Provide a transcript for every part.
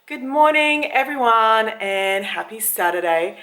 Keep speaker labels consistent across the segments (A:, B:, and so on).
A: Good morning everyone and happy Saturday.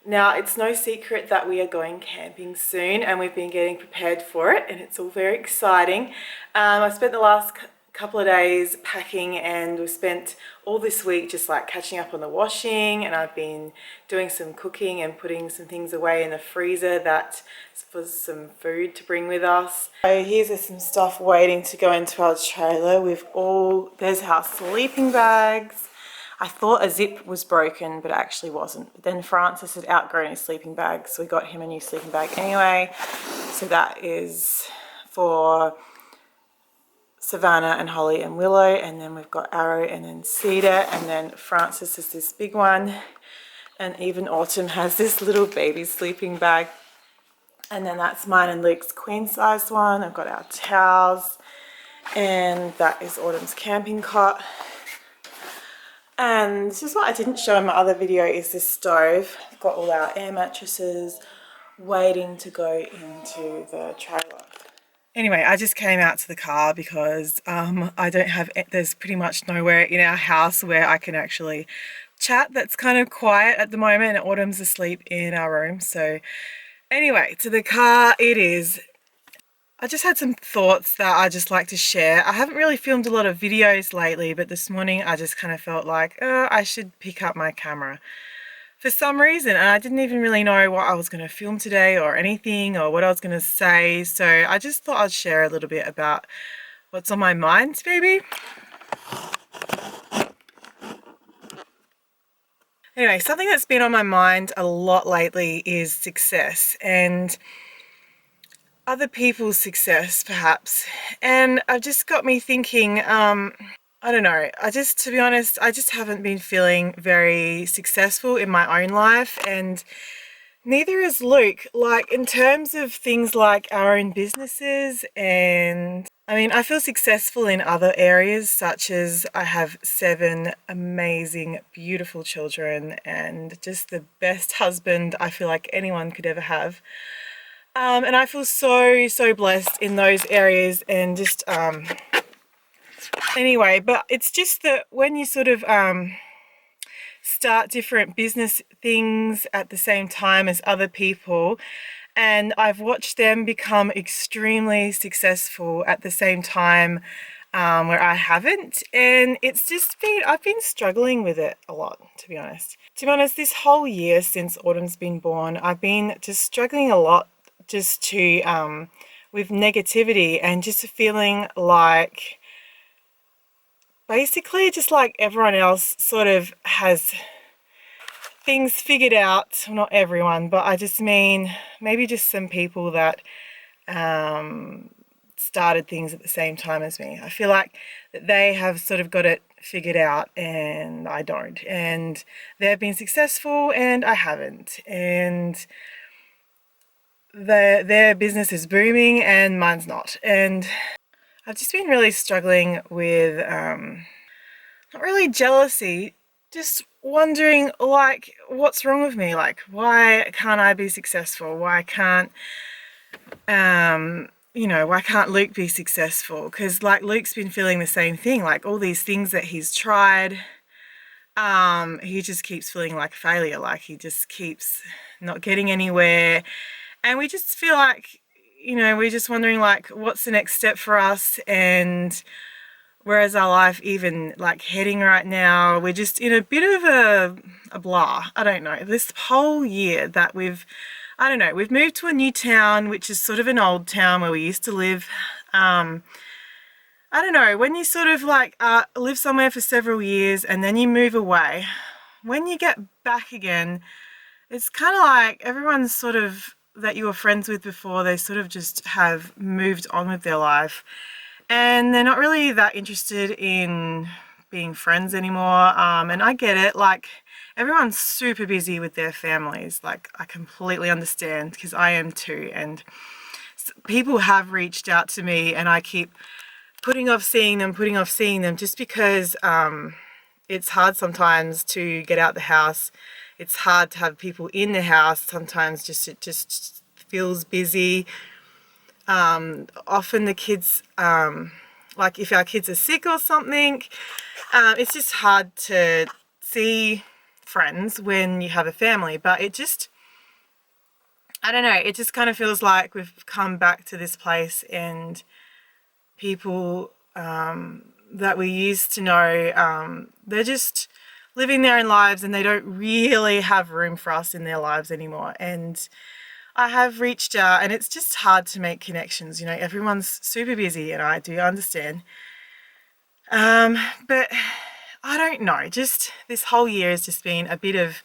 A: Now it's no secret that we are going camping soon and we've been getting prepared for it and it's all very exciting. I spent the last couple of days packing and we spent all this week just like catching up on the washing, and I've been doing some cooking and putting some things away in the freezer that was some food to bring with us. So here's some stuff waiting to go into our trailer. There's our sleeping bags. I thought a zip was broken, but it actually wasn't. But then Francis had outgrown his sleeping bag, so we got him a new sleeping bag anyway. So that is for Savannah and Holly and Willow, and then we've got Arrow and then Cedar, and then Francis has this big one, and even Autumn has this little baby sleeping bag. And then that's mine and Luke's queen sized one. I've got our towels, and that is Autumn's camping cot. And this is what I didn't show in my other video, is this stove. I've got all our air mattresses waiting to go into the trailer. Anyway, I just came out to the car because there's pretty much nowhere in our house where I can actually chat that's kind of quiet at the moment, and Autumn's asleep in our room. So anyway, to the car it is. I just had some thoughts that I just like to share. I haven't really filmed a lot of videos lately, but this morning I just kind of felt like, I should pick up my camera for some reason. And I didn't even really know what I was going to film today or anything or what I was going to say. So I just thought I'd share a little bit about what's on my mind, maybe. Anyway, something that's been on my mind a lot lately is success and other people's success, perhaps. And it just got me thinking, I don't know, to be honest, I just haven't been feeling very successful in my own life, and neither is Luke, like in terms of things like our own businesses. And I mean, I feel successful in other areas, such as I have 7 amazing, beautiful children and just the best husband I feel like anyone could ever have. And I feel so blessed in those areas, and just anyway, but it's just that when you sort of start different business things at the same time as other people, and I've watched them become extremely successful at the same time, where I haven't, and it's just I've been struggling with it a lot, to be honest. This whole year since Autumn's been born, I've been just struggling a lot just to with negativity, and just feeling like basically just like everyone else sort of has things figured out. Not everyone, but I just mean maybe just some people that started things at the same time as me. I feel like that they have sort of got it figured out and I don't, and they've been successful and I haven't, and their business is booming and mine's not. And I've just been really struggling with not really jealousy, just wondering like what's wrong with me, like why can't I be successful, why can't why can't Luke be successful? Because like Luke's been feeling the same thing, like all these things that he's tried, he just keeps feeling like a failure, like he just keeps not getting anywhere. And we just feel like, we're just wondering like what's the next step for us, and where is our life even like heading right now. We're just in a bit of a blah. I don't know. This whole year that we've moved to a new town, which is sort of an old town where we used to live. I don't know, when you sort of like live somewhere for several years and then you move away, when you get back again, it's kind of like everyone's sort of that you were friends with before, they sort of just have moved on with their life and they're not really that interested in being friends anymore. And I get it, like everyone's super busy with their families, like I completely understand because I am too, and people have reached out to me and I keep putting off seeing them just because it's hard sometimes to get out the house. It's hard to have people in the house. Sometimes it just feels busy. Often the kids like if our kids are sick or something. It's just hard to see friends when you have a family, but it just, I don't know, it just kind of feels like we've come back to this place, and people that we used to know, they're just living their own lives, and they don't really have room for us in their lives anymore. And I have reached out, and it's just hard to make connections. You know, everyone's super busy, and I do understand. But I don't know, just this whole year has just been a bit of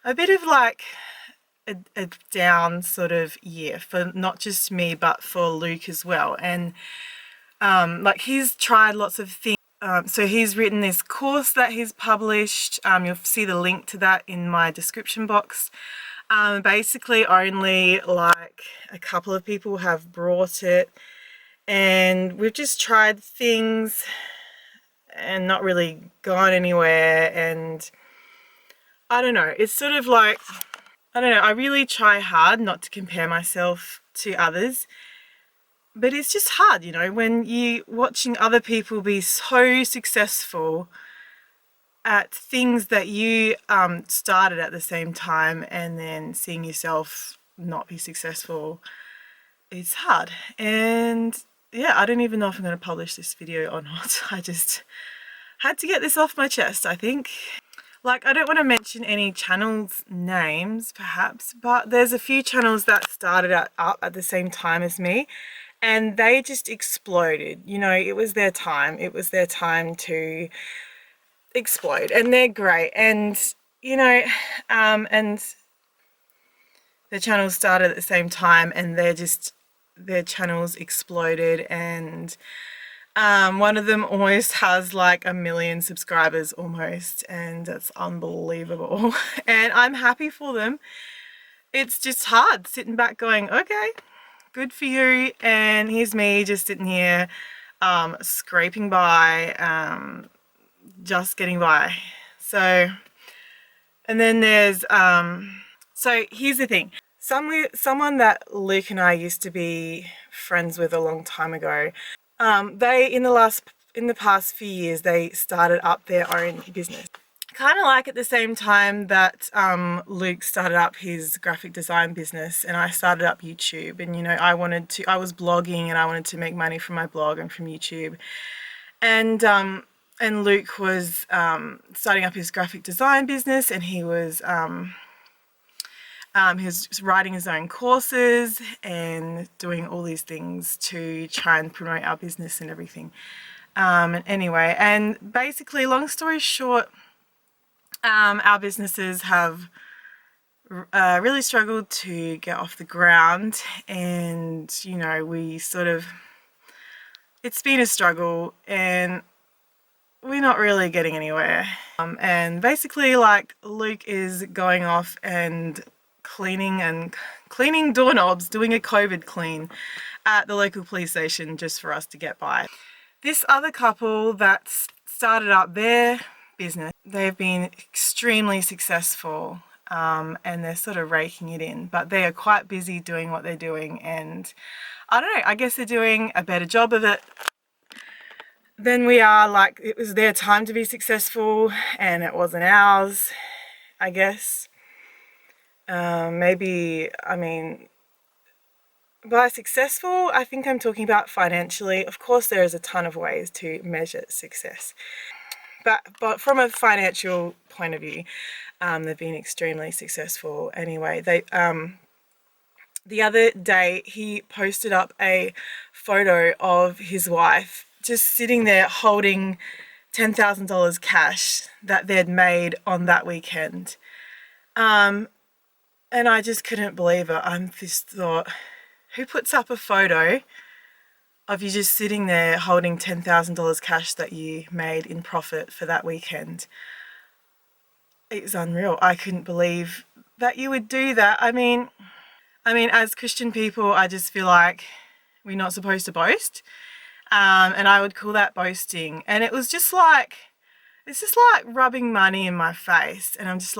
A: like a down sort of year for not just me but for Luke as well. And like he's tried lots of things. So he's written this course that he's published. You'll see the link to that in my description box. Basically only like a couple of people have brought it, and we've just tried things and not really gone anywhere. And I don't know, it's sort of like, I don't know, I really try hard not to compare myself to others, but it's just hard, you know, when you watching other people be so successful at things that you started at the same time, and then seeing yourself not be successful. It's hard. And yeah, I don't even know if I'm going to publish this video or not. I just had to get this off my chest, I think. Like, I don't want to mention any channels names perhaps, but there's a few channels that started up at the same time as me, and they just exploded. You know, it was their time. It was their time to explode, and they're great. And you know, and the channels started at the same time, and their channels exploded. And one of them almost has like 1 million subscribers almost, and that's unbelievable. And I'm happy for them. It's just hard sitting back going, okay, good for you. And here's me just sitting here scraping by, just getting by. So, and then there's so here's the thing. Someone that Luke and I used to be friends with a long time ago, they in the past few years they started up their own business. Kind of like at the same time that Luke started up his graphic design business, and I started up YouTube. And you know, I was blogging, and I wanted to make money from my blog and from YouTube. And Luke was starting up his graphic design business, and he was writing his own courses and doing all these things to try and promote our business and everything. And anyway, and basically, long story short, our businesses have really struggled to get off the ground. And you know, it's been a struggle, and we're not really getting anywhere. And basically, like, Luke is going off and cleaning doorknobs, doing a COVID clean at the local police station just for us to get by. This other couple that started up their business, they've been extremely successful, and they're sort of raking it in, but they are quite busy doing what they're doing. And I don't know, I guess they're doing a better job of it than we are. Like, it was their time to be successful, and it wasn't ours, I guess. Maybe, I mean, by successful, I think I'm talking about financially. Of course, there is a ton of ways to measure success, but from a financial point of view, they've been extremely successful. Anyway, the other day he posted up a photo of his wife just sitting there holding $10,000 cash that they'd made on that weekend. And I just couldn't believe it. I just thought, who puts up a photo of you just sitting there holding $10,000 cash that you made in profit for that weekend? It's unreal. I couldn't believe that you would do that. I mean, as Christian people, I just feel like we're not supposed to boast. And I would call that boasting. And it's just like rubbing money in my face. And I was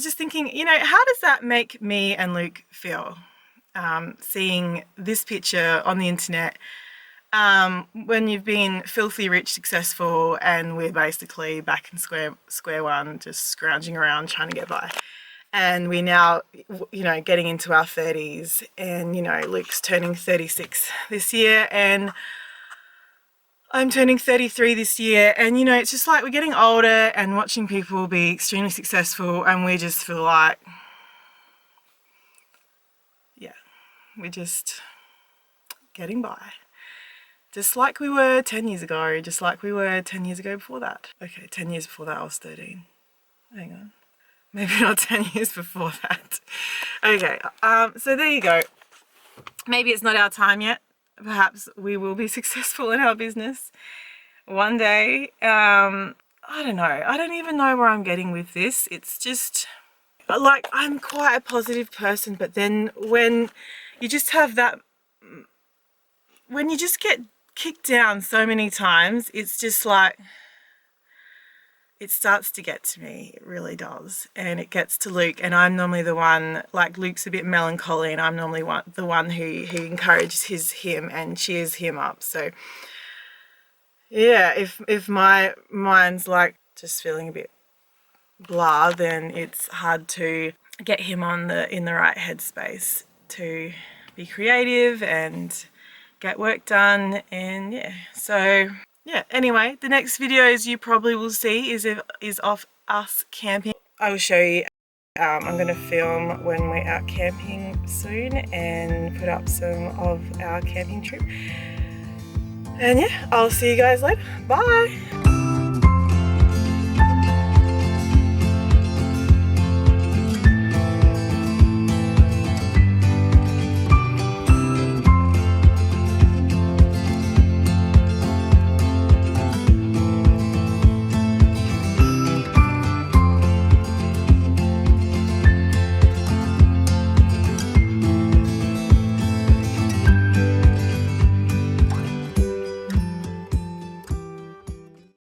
A: just thinking, you know, how does that make me and Luke feel? Seeing this picture on the internet when you've been filthy rich, successful, and we're basically back in square one, just scrounging around trying to get by. And we're now, you know, getting into our 30s, and, you know, Luke's turning 36 this year, and I'm turning 33 this year, and, you know, it's just like we're getting older and watching people be extremely successful, and we just feel like, yeah, we're just getting by. Just like we were 10 years ago, just like we were 10 years ago before that. Okay, 10 years before that I was 13. Hang on. Maybe not 10 years before that. Okay, so there you go. Maybe it's not our time yet. Perhaps we will be successful in our business one day. I don't know. I don't even know where I'm getting with this. It's just, like, I'm quite a positive person, but then when you just have that, when you just get kicked down so many times, it's just like, it starts to get to me. It really does. And it gets to Luke, and I'm normally the one, like, Luke's a bit melancholy, and I'm normally the one who encourages him and cheers him up. So yeah, if my mind's like just feeling a bit blah, then it's hard to get him in the right headspace to be creative and get work done. And yeah, so yeah, anyway, the next videos you probably will see is of us camping. I will show you. I'm going to film when we're out camping soon and put up some of our camping trip. And yeah, I'll see you guys later. Bye!